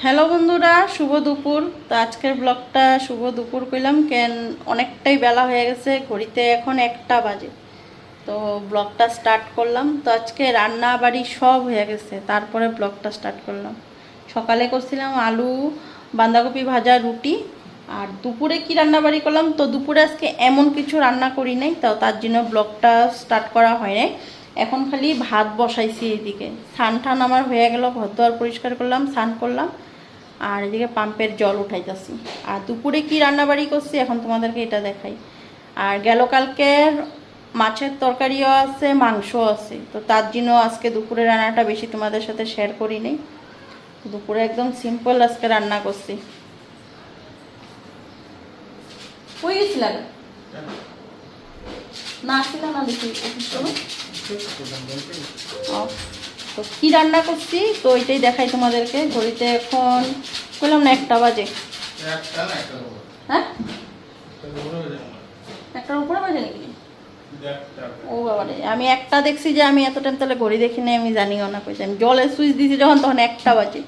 Hello বন্ধুরা, শুভ দুপুর। তো আজকের ব্লগটা শুভ দুপুর কইলাম কেন, অনেকটাই বেলা হয়ে গেছে, ঘড়িতে এখন 1টা বাজে। তো ব্লগটা স্টার্ট করলাম। তো আজকে রান্না বাড়ি সব হয়ে গেছে, তারপরে ব্লগটা স্টার্ট করলাম। সকালে করছিলাম আলু বাঁধাকপি ভাজা, রুটি। আর দুপুরে কি রান্না বাড়ি করলাম, তো দুপুরে আজকে এমন কিছু রান্না করি নাই, তো তার জন্য ব্লগটা স্টার্ট করা হয় নাই। এখন খালি ভাত বসাইছি। এদিকে স্নান টান আমার হয়ে গেল, ঘর দুয়ার পরিষ্কার করলাম, স্নান করলাম। আর এদিকে পাম্পের জল উঠাইতেছি। আর দুপুরে কি রান্নাবাড়ি করছি এখন তোমাদেরকে এটা দেখাই। আর গেল কালকের মাছের তরকারিও আছে, মাংসও আছে। তো তার জন্য আজকে দুপুরে রান্নাটা বেশি তোমাদের সাথে শেয়ার করি নাই। দুপুরে একদম সিম্পল আজকে রান্না করছি। কই গেছিলাম না, আসছিলাম না দেখি। তো কি রান্না করছি তো ওইটাই দেখাই তোমাদেরকে। ঘড়িতে এখন বললাম না 1টা বাজে। হ্যাঁ, 1টার উপরে বাজে নাকি? ও বাবা রে, আমি 1টা দেখছি যে আমি এত টাইম তাহলে ঘড়ি দেখি নাই, আমি জানিও না কইছি। আমি জলের সুইচ দিয়েছি যখন, তখন 1টা বাজে।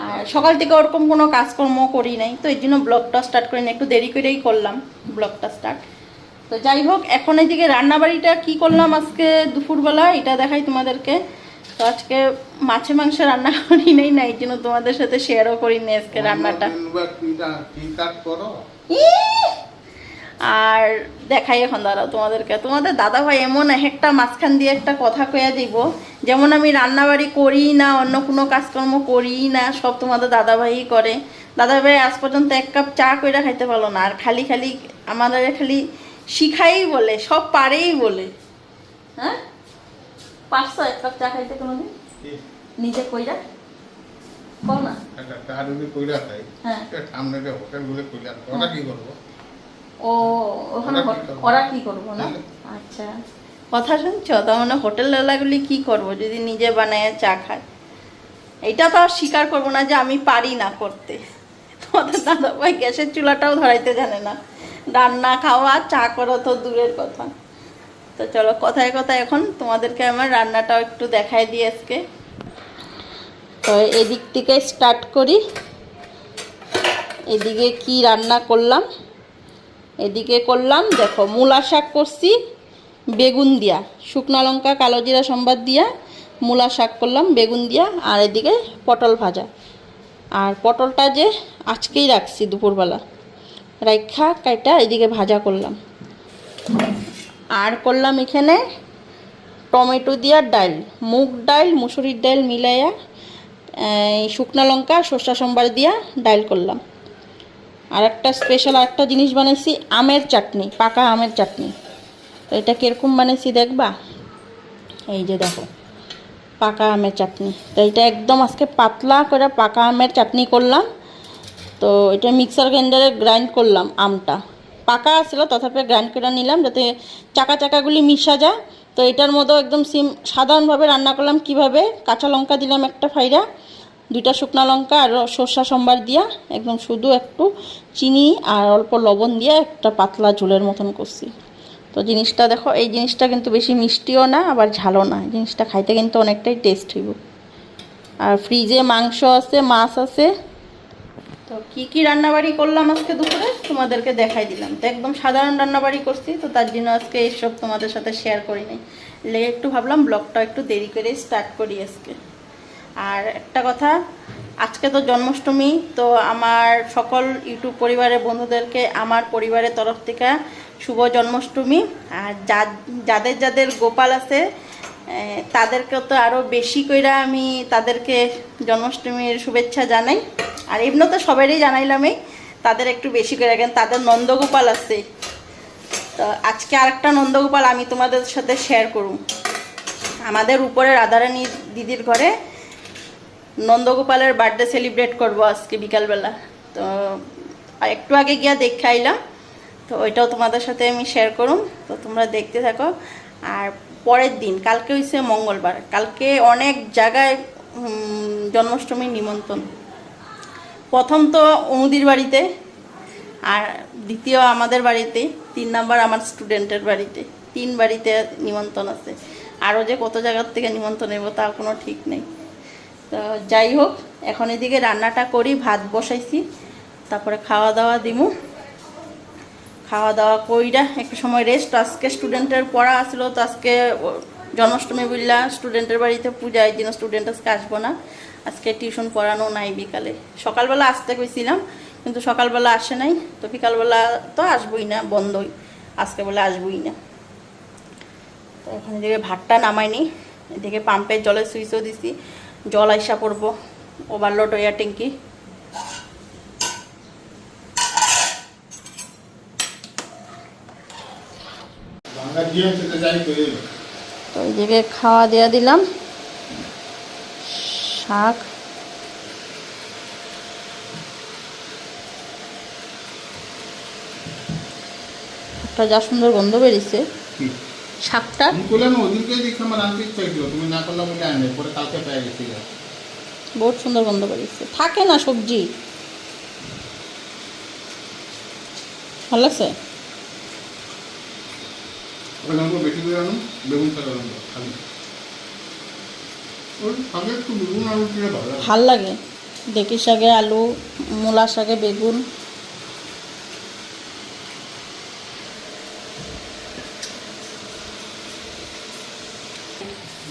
আর সকাল থেকে ওরকম কোনো কাজকর্ম করি নাই, তো এই জন্য ব্লগটা স্টার্ট করি না, একটু দেরি করেই করলাম ব্লগটা স্টার্ট। তো যাই হোক, এখন এইদিকে রান্নাবাড়িটা কি করলাম আজকে দুপুরবেলা এটা দেখাই তোমাদেরকে। তো আজকে মাছে মাংস রান্না করি নাই, না এই জন্য তোমাদের সাথে শেয়ারও করি নি আজকে রান্নাটা। আর দেখাই এখন, দাঁড়াও তোমাদেরকে। তোমাদের দাদা ভাই এমন একটা মাঝখান দিয়ে একটা কথা কইয়া দিব, যেমন আমি রান্নাবাড়ি করি না, অন্য কোনো কাজকর্ম করি না, সব তোমাদের দাদা ভাইই করে। দাদা ভাই আজ পর্যন্ত 1 কাপ চা কইরা খাইতে পারলো না, আর খালি খালি আমাদের খালি শিখাই বলে, সব পারেই বলে। হ্যাঁ, পারছো 1 কাপ চা খাইতে কোনোদিন নিজে কইরা? কও না। হ্যাঁ, ও ওখানে ওরা কি করবো না? আচ্ছা, কথা শুনছো? তার মানে হোটেলওয়ালাগুলি কি করবো যদি নিজে বানায় চা খায়? এটা তো আর স্বীকার করবো না যে আমি পারি না করতে। তোমাদের দাদা ভাই গ্যাসের চুলাটাও ধরাইতে জানে না, রান্না খাওয়া চা করো তো দূরের কথা। তো চলো, কথায় কথায় এখন তোমাদেরকে আমার রান্নাটাও একটু দেখাই দিই আজকে। তো এদিক থেকে স্টার্ট করি। এদিকে কি রান্না করলাম, এদিকে করলাম দেখো, মূলা শাক করছি বেগুন দিয়া, শুকনা লঙ্কা কালো জিরা সম্বাদ দিয়া মূলা শাক করলাম বেগুন দিয়া। আর এদিকে পটল ভাজা। আর পটলটা যে আজকেই রাখছি দুপুরবেলা, রাইখা কাইটা এদিকে ভাজা করলাম। আর করলাম এখানে টমেটো দিয়া ডাল, মুগ ডাল মুসুরির ডাল মিলাইয়া শুকনা লঙ্কা সর্ষা সম্বার দিয়া ডাল করলাম। আর একটা স্পেশাল আরেকটা জিনিস বানাইছি, আমের চাটনি, পাকা আমের চাটনি। তো এটা কীরকম বানাইছি দেখবা, এই যে দেখো পাকা আমের চাটনি। তো এটা একদম আজকে পাতলা করে পাকা আমের চাটনি করলাম। তো এটা মিক্সার গ্রাইন্ডারে গ্রাইন্ড করলাম, আমটা পাকা আসছিল তথাপি গ্রাইন্ড করে নিলাম যাতে চাকা চাকাগুলি মিশা যায়। তো এটার মধ্যেও একদম সাধারণভাবে রান্না করলাম। কিভাবে, কাঁচা লঙ্কা দিলাম একটা ফাইরা, 2টা শুকনা লঙ্কা আর সর্ষা সম্বার দিয়া একদম শুধু একটু চিনি আর অল্প লবণ দিয়ে একটা পাতলা ঝোলের মতন করছি। তো জিনিসটা দেখো, এই জিনিসটা কিন্তু বেশি মিষ্টিও না আবার ঝালও না, জিনিসটা খাইতে কিন্তু অনেকটাই টেস্ট হইব। আর ফ্রিজে মাংস আছে, মাছ আছে। তো কি কি রান্নাবাড়ি করলাম আজকে দুপুরে তোমাদেরকে দেখাই দিলাম। তো একদম সাধারণ রান্নাবাড়ি করছি, তো তার জন্য আজকে এইসব তোমাদের সাথে শেয়ার করি নাই, লেগে একটু ভাবলাম ব্লগটা একটু দেরি করে স্টার্ট করি আজকে। আর একটা কথা, আজকে তো জন্মাষ্টমী, তো আমার সকল ইউটিউব পরিবারের বন্ধুদেরকে আমার পরিবারের তরফ থেকে শুভ জন্মাষ্টমী। আর যাদের যাদের গোপাল আছে তাদেরকে তো আরও বেশি কইরা আমি তাদেরকে জন্মাষ্টমীর শুভেচ্ছা জানাই। আর এমনি তো সবারই জানাইলামই, তাদের একটু বেশি করে, কেন তাদের নন্দগোপাল আছে। তো আজকে আরেকটা নন্দগোপাল আমি তোমাদের সাথে শেয়ার করুম। আমাদের উপরে রাধারানী দিদির ঘরে নন্দগোপালের বার্থডে সেলিব্রেট করবো আজকে বিকালবেলা। তো একটু আগে গিয়া দেখে আইলাম, তো ওইটাও তোমাদের সাথে আমি শেয়ার করুম, তো তোমরা দেখতে থাকো। আর পরের দিন কালকে হইছে মঙ্গলবার, কালকে অনেক জায়গায় জন্মাষ্টমীর নিমন্ত্রণ। প্রথম তো অনুদির বাড়িতে, আর দ্বিতীয় আমাদের বাড়িতে, 3 নাম্বার আমার স্টুডেন্টের বাড়িতে। 3 বাড়িতে নিমন্ত্রণ আছে। আরও যে কত জায়গার থেকে নিমন্ত্রণ নেব তা কোনো ঠিক নেই। তো যাই হোক, এখন এদিকে রান্নাটা করি, ভাত বসাইছি, তারপরে খাওয়া দাওয়া দিমু। খাওয়া দাওয়া কইরা একটু সময় রেস্ট। আজকে স্টুডেন্টের পড়া আসলো, তো আজকে জন্মাষ্টমী বুঝলা স্টুডেন্টের বাড়িতে পূজা, এই দিন স্টুডেন্ট আজকে আসবো না। আজকে টিউশন পড়ানো নাই বিকালে। সকালবেলা আসতে কইছিলাম কিন্তু সকালবেলা আসে নাই, তো বিকালবেলা তো আসবোই না, বন্ধই, আজকে বলে আসবোই না। তো এখন এদিকে ভাতটা নামাইনি, এদিকে পাম্পের জলের সুইচও দিছি, জল আইসা পড়বো, ওভারলোড হইয়া ট্যাঙ্কি। তো এইদিকে খাওয়া দেওয়া দিলাম, শাক, একটা যা সুন্দর গন্ধ বেরিয়েছে শাকটা। বহুত সুন্দর গন্ধ বেরিয়েছে, থাকে না সবজি, ভালো লাগছে। ভাল লাগে দেখি, শাকে আলু, মূলা শাকে বেগুন।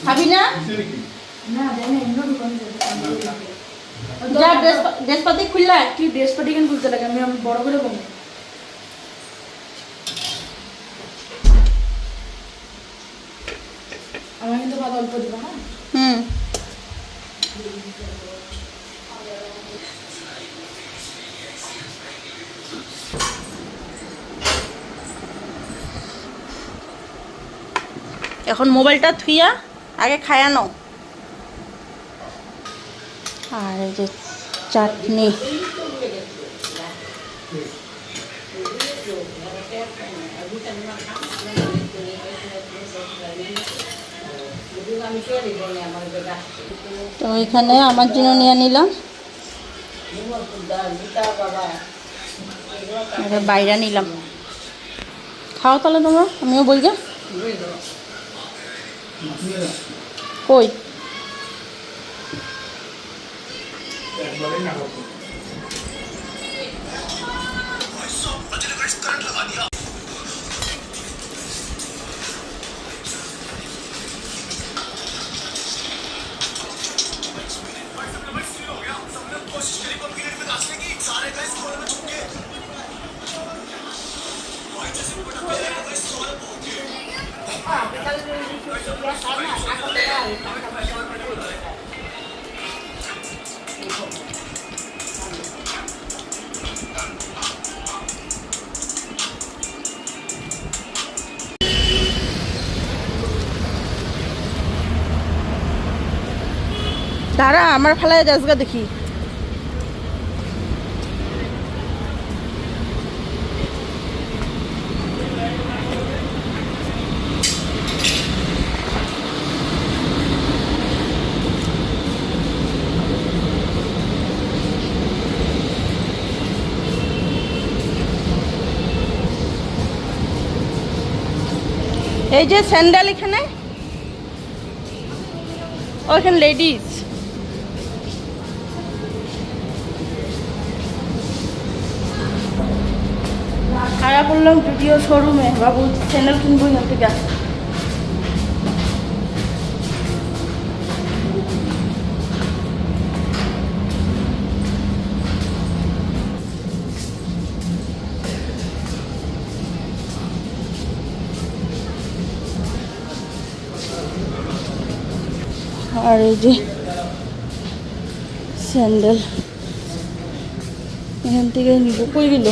খাবি না? যা ড্রেসপাতি খুললা, কি ড্রেসপাতি কেন খুলতে লাগে, আমি বড় করে বলবো। আমার কিন্তু ভাত অল্প দিবা। হ্যাঁ, এখন মোবাইলটা থুইয়া আগে খায়া নাও। আর এই যে চাটনি, তো এখানে আমার জন্য নিয়ে নিলাম, বাইরে নিলাম। খাও তাহলে তোমরা, আমিও বই গে কই। দাঁড়া, আমার ফেলায় যাসগা দেখি। এই যে স্যান্ডেল এখানে, ওইখানে লেডিস। খারাপ বললাম জুডিও শোরুমে, বাবু স্যান্ডেল কিনবো এখান থেকে। আর এই যে স্যান্ডেল এখান থেকে নিব। কই গেল,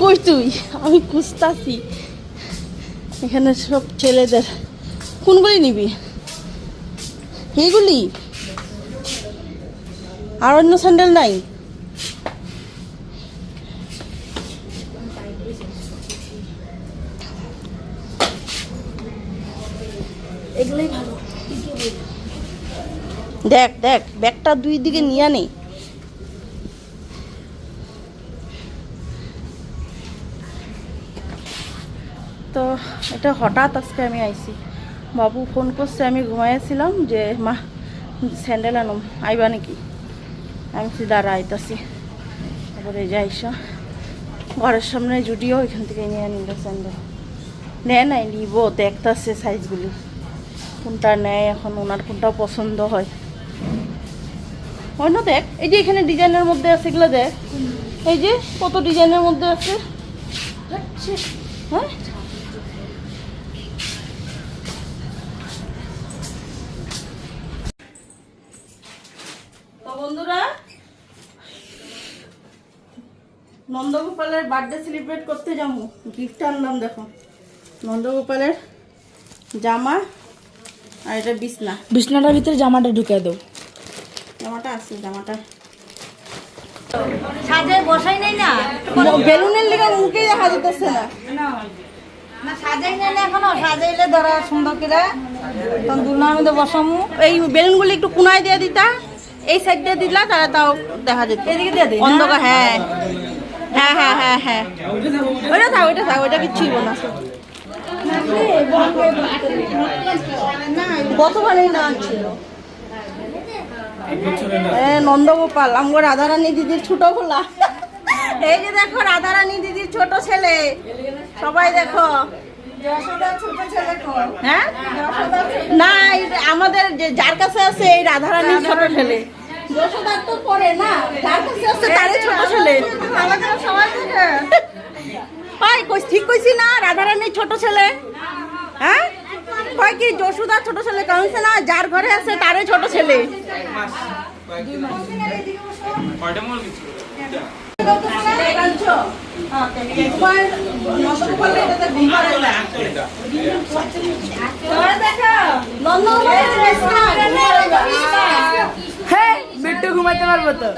কই তুই? আমি খুঁজতাছি এখানে সব ছেলেদের। কোনগুলি নিবি? এইগুলি? আর অন্য স্যান্ডেল নাই? এগুলোই ভালো। দেখ দেখ, ব্যাগটা দুই দিকে নিয়ে নেই। তো এটা হঠাৎ আজকে আমি আইছি, বাবু ফোন করছে, আমি ঘুমাইছিলাম যে মা স্যান্ডেল আনুম, আইবা নাকি? আমি সে দাঁড়া আইতাছি। তারপরে যাইসা ঘরের সামনে জুডিও, এখান থেকে নিয়ে নিল স্যান্ডেল। নেয় নাই, নিব দেখতেছে সাইজগুলি কোনটা নেয় এখন, ওনার কোনটা পছন্দ হয়। অন্য দেখ, এই যে এখানে ডিজাইনের মধ্যে আছে, এগুলো দেখ, এই যে কত ডিজাইনের মধ্যে আছে। হ্যাঁ তো বন্ধুরা, নন্দগোপালের বার্থডে সেলিব্রেট করতে যাবো, গিফট আনলাম। দেখো নন্দগোপালের জামা, আর এটা বিছনাটার ভিতরে জামাটা ঢুকে দাও। জামাটা আছে, জামাটা সাজায় বসাই নাই না, বেলুনের লেগে মুখে দেখা যেতেছে না। না সাজাই নাই না এখনো, সাজাইলে ধরা সুন্দর করে তখন দুলনার মধ্যে বসামু। এই বেলুনগুলো একটু কুনায় দিয়ে দিতা, এই সাইড দিয়ে দিলা, তাহলে তাও দেখা যেত। এদিকে দিয়ে দিই অন্ধকার, হ্যাঁ হ্যাঁ হ্যাঁ হ্যাঁ হ্যাঁ, ওইটা থাক, ওইটা থাক, ওইটা কিচ্ছুই না। গতবারে না ছিল নন্দগোপাল, আমগো রাধারানী দিদির ছোট গোলা। এই যে দেখো রাধারানী দিদির ছোট ছেলে, সবাই দেখো। হ্যাঁ না, আমাদের যার কাছে আছে এই রাধারানীর ছোট ছেলে। যশোদার তো পরে না, যার কাছে আছে তারই ছোট ছেলে। সবাই দেখে ঠিক কইছি না, রাধারানীর ছোট ছেলে। হ্যাঁ কয় কি যশোদার ছোট ছেলে কাউন্সে না, যার ঘরে আছে তারই ছোট ছেলে। হ্যাঁ বিট্টু ঘুমাইতে পারবো তো।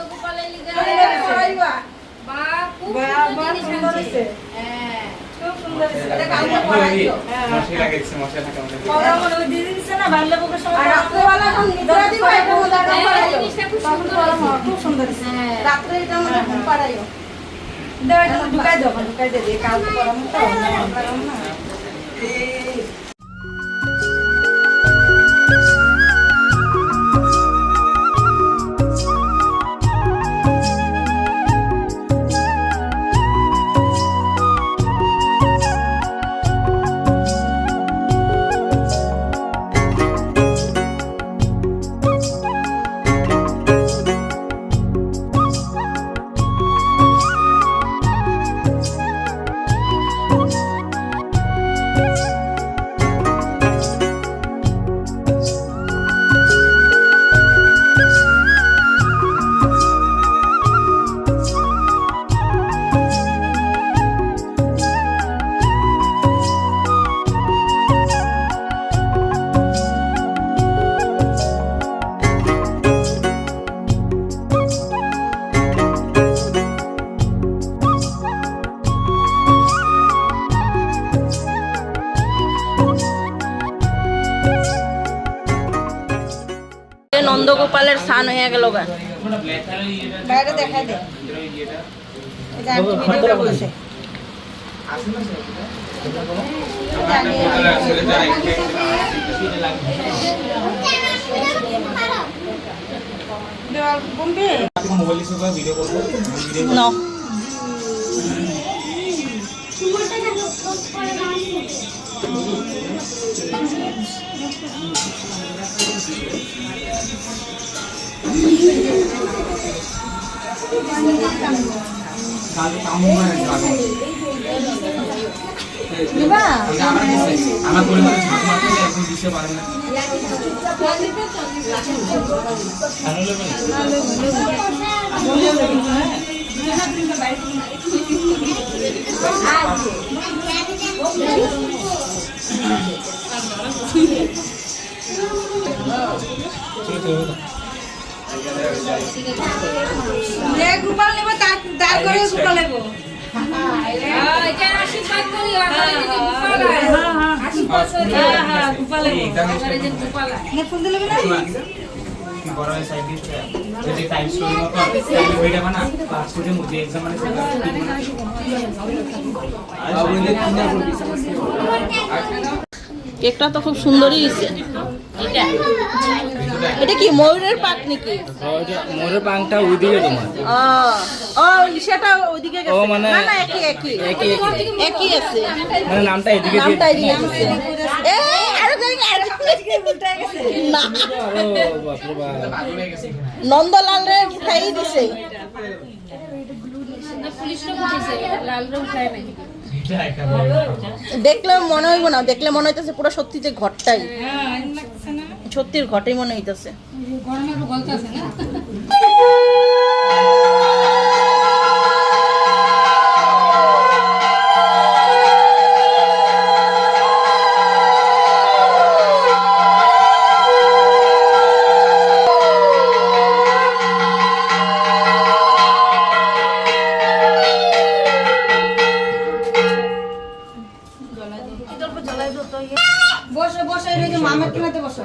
নন্দগোপালের স্নান হয়ে গেল গা, বাইরে দেখা দে। No. আমার পরিবারে ঝাঁক মারতে এখন দিতে পারে না। গোপাল নেবো, তার করে গোপাল নেবো। কেকটা তো খুব সুন্দরই হয়েছে। এটা কি ময়ূরের পাক নাকি? মোরের পাংটা ওইদিকে তোমার। ও সেটা ওইদিকে গেছে। ও মানে না না একই একই একই একই আছে। মানে নামটা এদিকে নামটা এদিকে আছে। এই আরো যাই না। বাপরে বাপ। নন্দলাল রে উঠাই দিছে। দেখলে মনে হইব না, দেখলে মনে হইতেছে পুরো সত্যি যে ঘরটাই সত্যির ঘটেই মনে হইতেছে। বসে বসে এই যে মামার কিনাতে বসো।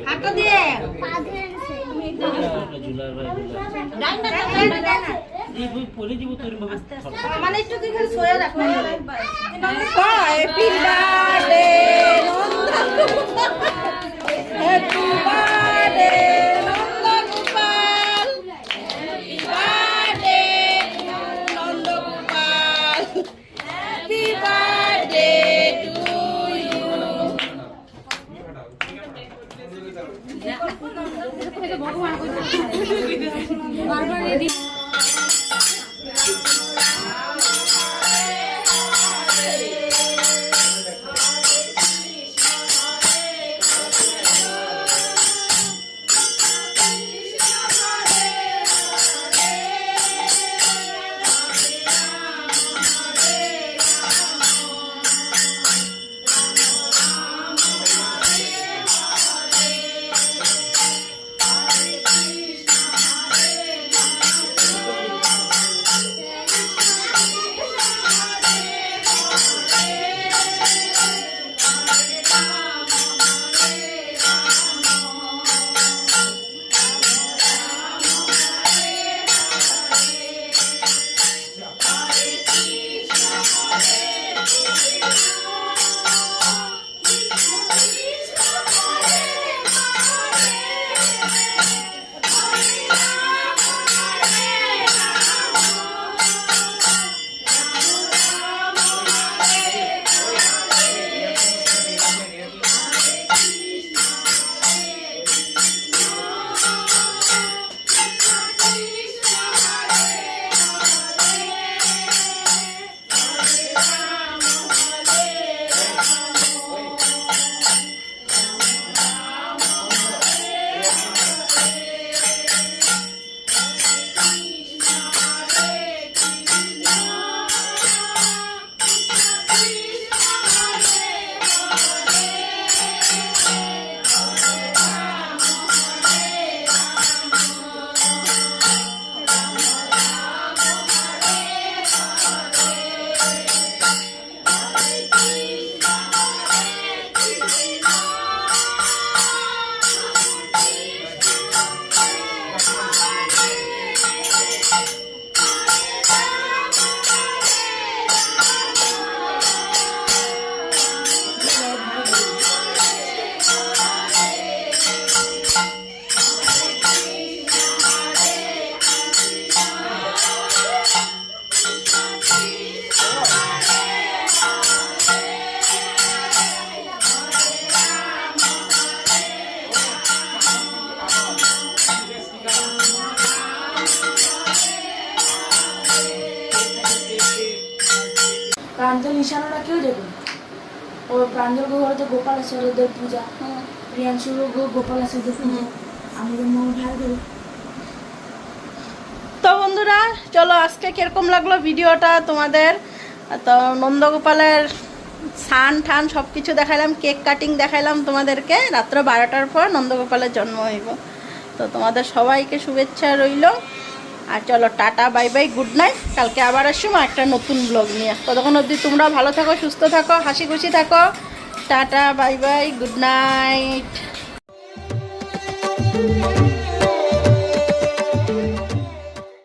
হাঁটো দিয়ে মানে একটু তুই খালি সোয়া রাখ। Happy birthday happy birthday Nandagopal, happy birthday Nandagopal, happy birthday to you. Pranjal নিশানোরা কেউ দেখুন ও প্রাঞ্জল ঘরে গোপাল আছে ওদের পূজা, প্রিয়াংশুর গোপাল আছে ওদের পূজা, আমাদের মন ভাই করি। তো বন্ধুরা চলো আজকে কিরকম লাগলো ভিডিওটা তোমাদের। তো নন্দগোপালের স্নান ঠান সব কিছু দেখাইলাম, কেক কাটিং দেখাইলাম তোমাদেরকে। রাত্র 12টার পর নন্দগোপালের জন্ম হইব। তো তোমাদের সবাইকে শুভেচ্ছা রইল। আর চলো tata bye bye good night. কালকে আবার আসবো একটা নতুন ব্লগ নিয়ে। ততক্ষণ অবধি তোমরা ভালো থাকো, সুস্থ থাকো, হাসি খুশি থাকো। Tata bye bye good night